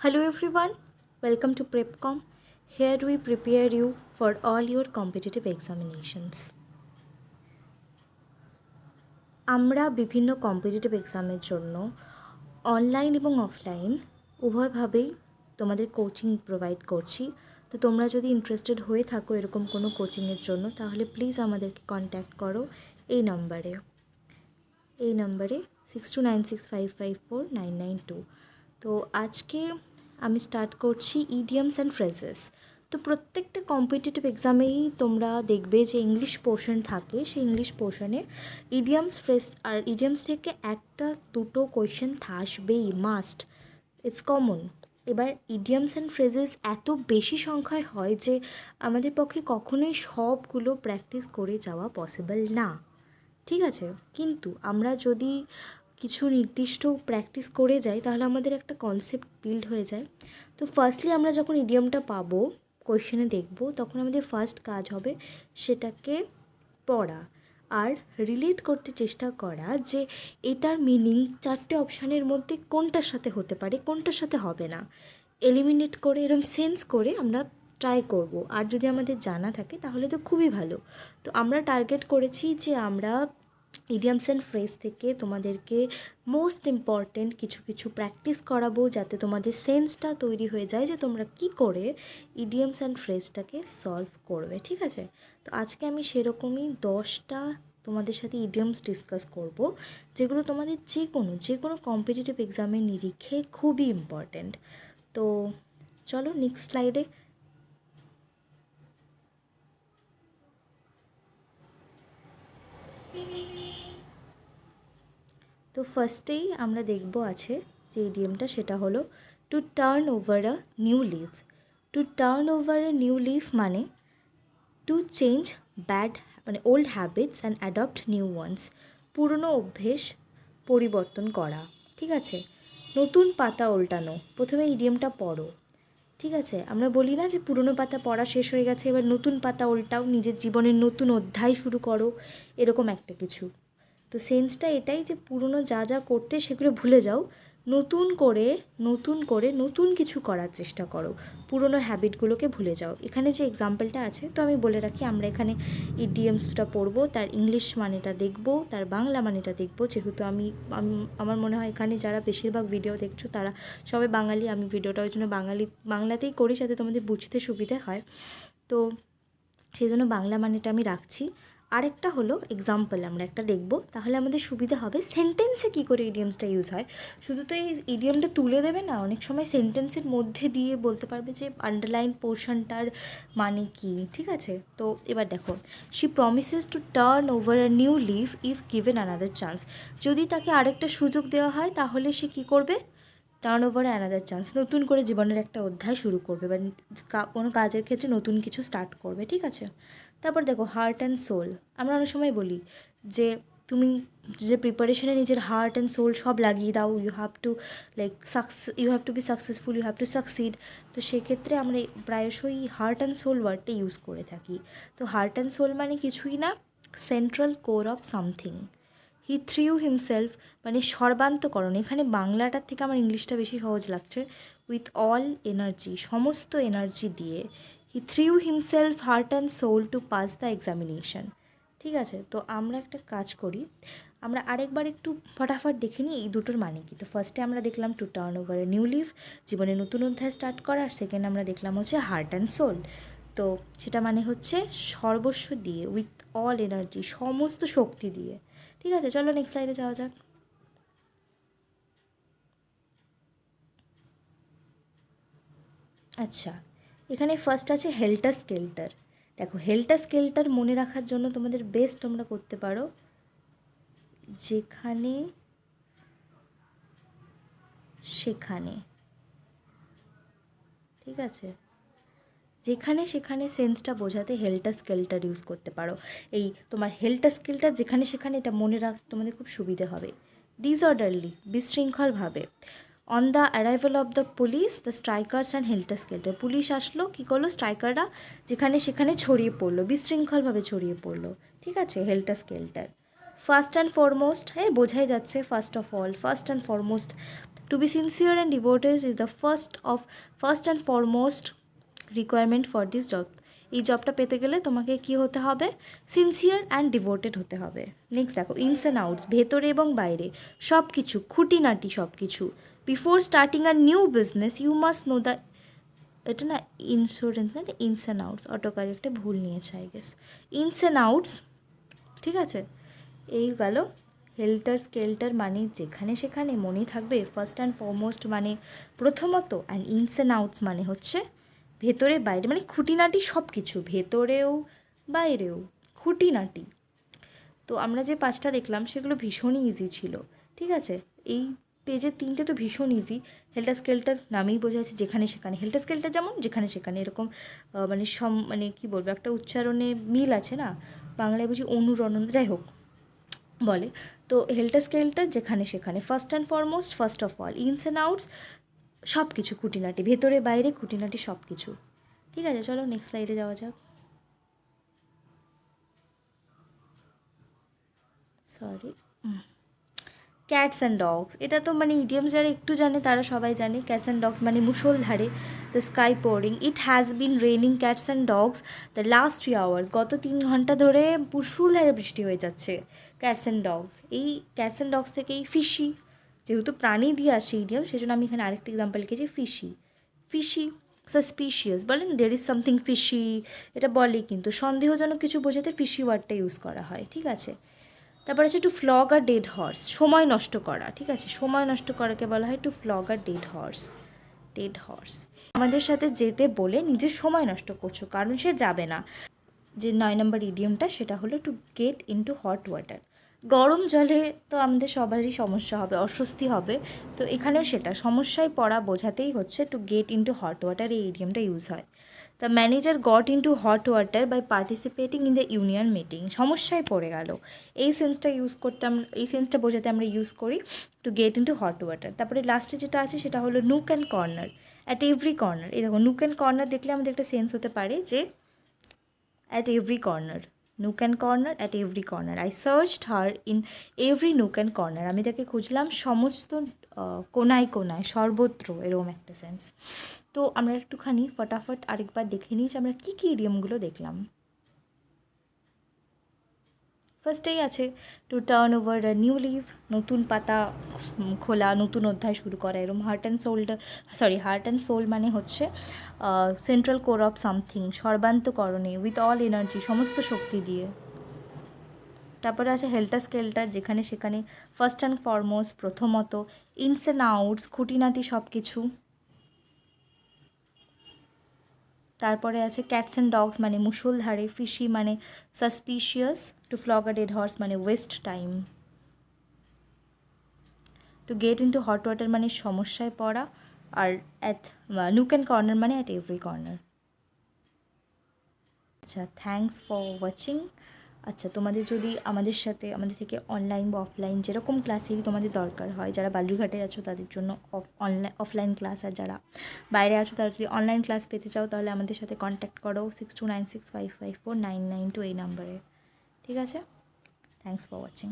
Hello everyone, welcome to Prepcom. Here we prepare you for all your competitive examinations. আমরা বিভিন্ন competitive এক্সামের জন্য online এবং offline উভয়ভাবেই তোমাদের কোচিং প্রোভাইড করছি। তো তোমরা যদি ইন্টারেস্টেড হয়ে থাকো এরকম কোনো কোচিংয়ের জন্য তাহলে প্লিজ আমাদেরকে কন্ট্যাক্ট করো এই নাম্বারে 6296554992। তো আজকে আমি স্টার্ট করছি ইডিয়মস অ্যান্ড ফ্রেজেস। তো প্রত্যেকটা কম্পিটিটিভ এক্সামেই তোমরা দেখবে যে ইংলিশ পোর্শন থাকে, সেই ইংলিশ পোর্শনে ইডিয়মস ফ্রেজ আর ইডিয়মস থেকে একটা দুটো কোয়েশ্চেন আসবেই, মাস্ট, ইটস কমন। এবার ইডিয়মস অ্যান্ড ফ্রেজেস এত বেশি সংখ্যায় হয় যে আমাদের পক্ষে কখনোই সবগুলো প্র্যাকটিস করে যাওয়া পসিবল না, ঠিক আছে। কিন্তু আমরা যদি কিছু নির্দিষ্ট প্র্যাকটিস করে যাই তাহলে আমাদের একটা কনসেপ্ট বিল্ড হয়ে যায়। তো ফার্স্টলি আমরা যখন ইডিয়মটা পাবো, কোয়েশ্চেনে দেখব, তখন আমাদের ফার্স্ট কাজ হবে সেটাকে পড়া আর রিলেট করতে চেষ্টা করা যে এটার মিনিং চারটে অপশানের মধ্যে কোনটার সাথে হতে পারে, কোনটার সাথে হবে না, এলিমিনেট করে এরকম সেন্স করে আমরা ট্রাই করব। আর যদি আমাদের জানা থাকে তাহলে তো খুবই ভালো। তো আমরা টার্গেট করেছি যে আমরা ইডিয়মস অ্যান্ড ফ্রেজ থেকে তোমাদেরকে মোস্ট ইম্পর্টেন্ট কিছু কিছু প্র্যাকটিস করাবো যাতে তোমাদের সেন্সটা তৈরি হয়ে যায় যে তোমরা কি করে ইডিয়মস অ্যান্ড ফ্রেজটাকে সলভ করবে, ঠিক আছে। তো আজকে আমি সেরকমই 10টা তোমাদের সাথে ইডিয়মস ডিসকাস করব যেগুলো তোমাদের যে কোনো কম্পিটিটিভ এক্সামের নিরিখে খুবই ইম্পর্ট্যান্ট। তো চলো নেক্সট স্লাইডে। তো ফার্স্টেই আমরা দেখব আছে যে ইডিয়মটা, সেটা হলো to turn over a new leaf. To turn over a new leaf মানে to change old habits and adopt new ones. পুরনো অভ্যেস পরিবর্তন করা, ঠিক আছে। নতুন পাতা উল্টানো, প্রথমে ইডিয়মটা পড়ো, ঠিক আছে। আমরা বলি না যে পুরনো পাতা পড়া শেষ হয়ে গেছে, এবার নতুন পাতা উল্টাও, নিজের জীবনের নতুন অধ্যায় শুরু করো, এরকম একটা কিছু। তো সেন্সটা এটাই যে পুরনো যা যা করতে সেগুলো ভুলে যাও, নতুন করে নতুন কিছু করার চেষ্টা করো, পুরনো হ্যাবিটগুলোকে ভুলে যাও। এখানে যে এক্সাম্পলটা আছে, তো আমি বলে রাখি, আমরা এখানে ইডিয়মসটা পড়বো, তার ইংলিশ মানেটা দেখবো, তার বাংলা মানেটা দেখবো। যেহেতু আমার মনে হয় এখানে যারা বেশিরভাগ ভিডিও দেখছো তারা সবাই বাঙালি, আমি ভিডিওটা ওই জন্য বাংলাতেই করি যাতে তোমাদের বুঝতে সুবিধা হয়। তো সেই জন্য বাংলা মানেটা আমি রাখছি। আরেকটা হলো এক্সাম্পল আমরা একটা দেখব, তাহলে আমাদের সুবিধা হবে সেন্টেন্সে কী করে ইডিয়মসটা ইউজ হয়। শুধু তো এই ইডিয়মটা তুলে দেবে না, অনেক সময় সেন্টেন্সের মধ্যে দিয়ে বলতে পারবে যে আন্ডারলাইন পোর্শনটার মানে কী, ঠিক আছে। তো এবার দেখো, she promises to turn over a new leaf if given another chance. যদি তাকে আরেকটা সুযোগ দেওয়া হয় তাহলে সে কী করবে, টার্ন ওভার অ্যানাদার চান্স, নতুন করে জীবনের একটা অধ্যায় শুরু করবে বা কোনো কাজের ক্ষেত্রে নতুন কিছু স্টার্ট করবে, ঠিক আছে। তারপর দেখো হার্ট অ্যান্ড সোল। আমরা অনেক সময় বলি যে তুমি যে প্রিপারেশনে নিজের হার্ট অ্যান্ড সোল সব লাগিয়ে দাও, you have to be successful, you have to succeed. তো সেক্ষেত্রে আমরা প্রায়শই হার্ট অ্যান্ড সোল ওয়ার্ডটা ইউজ করে থাকি। তো হার্ট অ্যান্ড সোল মানে কিছুই না, central core of something. He threw himself মানে সর্বান্তকরণ। এখানে বাংলাটার থেকে আমার ইংলিশটা বেশি সহজ লাগছে। উইথ অল এনার্জি, সমস্ত এনার্জি দিয়ে। He threw himself heart and soul to pass the examination, ঠিক আছে। তো আমরা একটা কাজ করি, আমরা আরেকবার একটু ফটাফট দেখে নিই এই দুটোর মানে কী। তো ফার্স্টে আমরা দেখলাম two turn over a new leaf, জীবনে নতুন অধ্যায় স্টার্ট করা। আর সেকেন্ড আমরা দেখলাম হচ্ছে হার্ট অ্যান্ড সোল। তো সেটা মানে হচ্ছে সর্বস্ব দিয়ে, উইথ অল এনার্জি, সমস্ত শক্তি দিয়ে, ঠিক আছে। চলো নেক্সট স্লাইডে যাওয়া যাক। আচ্ছা, এখানে ফার্স্ট আছে হেল্টার স্কেল্টার। দেখো হেল্টার স্কেল্টার মনে রাখার জন্য তোমাদের বেস্ট তোমরা করতে পারো যেখানে সেখানে, ঠিক আছে। যেখানে সেখানে সেন্সটা বোঝাতে হেল্টার স্কেল্টার ইউজ করতে পারো। এই তোমার হেল্টার স্কেল্টার যেখানে সেখানে, এটা মনে রাখ তোমাদের খুব সুবিধে হবে। ডিসঅর্ডারলি, বিশৃঙ্খলভাবে। On the arrival of the police the strikers and helter skelter. Police আসলো, কী করলো, স্ট্রাইকাররা যেখানে সেখানে ছড়িয়ে পড়লো, বিশৃঙ্খলভাবে ছড়িয়ে পড়লো, ঠিক আছে, helter skelter. First and foremost, বোঝাই যাচ্ছে, first of all, first and foremost, to be sincere and devoted is the first and foremost requirement for this job. এই জবটা পেতে গেলে তোমাকে কি হতে হবে? সিনসিয়ার অ্যান্ড ডিভোটেড হতে হবে। নেক্সট দেখো, ইনস অ্যান্ড আউটস, ভেতরে এবং বাইরে সব কিছু, খুঁটিনাটি সব কিছু। Before starting a new business you must know the, এটা না ইন্স্যুরেন্স না, ইনস অ্যান্ড আউটস, অটোকারেক্টে ভুল নিয়েছে I guess. Ins and outs, ঠিক আছে। এই গেল হেল্টার স্কেল্টার মানে যেখানে সেখানে মনে থাকবে, ফার্স্ট অ্যান্ড ফরমোস্ট মানে প্রথমত, অ্যান্ড ইনস অ্যান্ড আউটস মানে হচ্ছে ভেতরে বাইরে, মানে খুঁটিনাটি সব কিছু, ভেতরেও বাইরেও খুঁটিনাটি। তো আমরা যে 5টা দেখলাম সেগুলো ভীষণই ইজি ছিল, ঠিক আছে। এই পেজের 3টে তো ভীষণ ইজি। হেল্টার স্কেল্টার নামেই বোঝা যাচ্ছে যেখানে সেখানে, হেল্টার স্কেল্টার যেমন যেখানে সেখানে, এরকম মানে মানে কী বলবো, একটা উচ্চারণে মিল আছে না, বাংলায় বুঝি অনুরণন, যাই হোক বলে। তো হেল্টার স্কেল্টার যেখানে সেখানে, first and foremost, first of all, ins and outs সব কিছু, খুঁটিনাটি ভেতরে বাইরে খুঁটিনাটি সব কিছু, ঠিক আছে। চলো নেক্সট স্লাইডে যাওয়া যাক। সরি, ক্যাটস অ্যান্ড ডগস, এটা তো মানে ইডিয়মস যারা একটু জানে তারা সবাই জানে। ক্যাটস অ্যান্ড ডগস মানে মুষলধারে, the sky pouring, it has been raining cats and dogs the last 3 hours, গত 3 ঘন্টা ধরে মুষলধারে বৃষ্টি হয়ে যাচ্ছে। ক্যাটস অ্যান্ড ডগস, এই ক্যাটস অ্যান্ড ডগস থেকেই ফিশি, যেহেতু প্রাণী দিয়ে আসছে ইডিয়ম, সেই জন্য আমি এখানে আরেকটা এক্সাম্পল লিখেছি, ফিশি। ফিশি, সাসপিশিয়াস, বলেন দের ইজ সামথিং ফিশি, এটা বলে, কিন্তু সন্দেহজনক কিছু বোঝাতে ফিশি ওয়ার্ডটা ইউজ করা হয়, ঠিক আছে। তারপর আছে টু ফ্লগ আর ডেড হর্স, সময় নষ্ট করা, ঠিক আছে। সময় নষ্ট করাকে বলা হয় টু ফ্লগ আর ডেড হর্স। ডেড হর্স, আমাদের সাথে যেতে বলে নিজের সময় নষ্ট করছো, কারণ সে যাবে না। যে 9 নম্বর ইডিয়মটা সেটা হলো two get into hot water, গরম জলে তো আমাদের সবারই সমস্যা হবে, অস্বস্তি হবে। তো এখানেও সেটা সমস্যায় পড়া বোঝাতেই হচ্ছে to get into hot water, এই ইডিয়মটা ইউজ হয়। The manager got into hot water by participating in the union meeting, সমস্যায় পড়ে গেল, এই সেন্সটা ইউজ করতাম, এই সেন্সটা বোঝাতে আমরা ইউজ করি two get into hot water. তারপরে লাস্টে যেটা আছে সেটা হলো nook and corner, at every corner. এই দেখো, নুক অ্যান্ড কর্নার দেখলে আমাদের একটা সেন্স হতে পারে যে at every corner, nook and corner, at every corner. I searched her in every nook and corner, আমি তাকে খুঁজলাম সমস্ত কোনায় কোনায়, সর্বত্র, এরকম একটা সেন্স। তো আমরা একটুখানি ফটাফট আরেকবার দেখে নিই যে আমরা কী কী ইডিয়মগুলো দেখলাম। ফার্স্টেই আছে to turn over a new leaf, নতুন পাতা খোলা, নতুন অধ্যায় শুরু করা, এরকম। হার্ট অ্যান্ড সোল মানে হচ্ছে সেন্ট্রাল কোর অফ সামথিং, সর্বান্তকরণে, উইথ অল এনার্জি, সমস্ত শক্তি দিয়ে। তারপরে আছে হেল্টার স্কেল্টার, যেখানে সেখানে, ফার্স্ট অ্যান্ড ফরমোস্ট, প্রথমত, ইনস অ্যান্ড আউটস, খুঁটিনাটি সব কিছু। তারপরে আছে ক্যাটস অ্যান্ড ডগস মানে মুষলধারে, ফিশি মানে suspicious, to flog a dead horse মানে waste time, to get into hot water মানে সমস্যায় পড়া, আর অ্যাট নুক অ্যান্ড কর্নার মানে অ্যাট এভরি কর্নার। আচ্ছা, থ্যাংকস ফর ওয়াচিং। আচ্ছা, তোমাদের যদি আমাদের থেকে অনলাইন বা অফলাইন যেরকম ক্লাসেরই তোমাদের দরকার হয়, যারা বালুরঘাটে আছো তাদের জন্য অফলাইন ক্লাস, আর যারা বাইরে আছো তারা যদি অনলাইন ক্লাস পেতে চাও তাহলে আমাদের সাথে কন্ট্যাক্ট করো 6296554992 এই নাম্বারে, ঠিক আছে। Thanks for watching.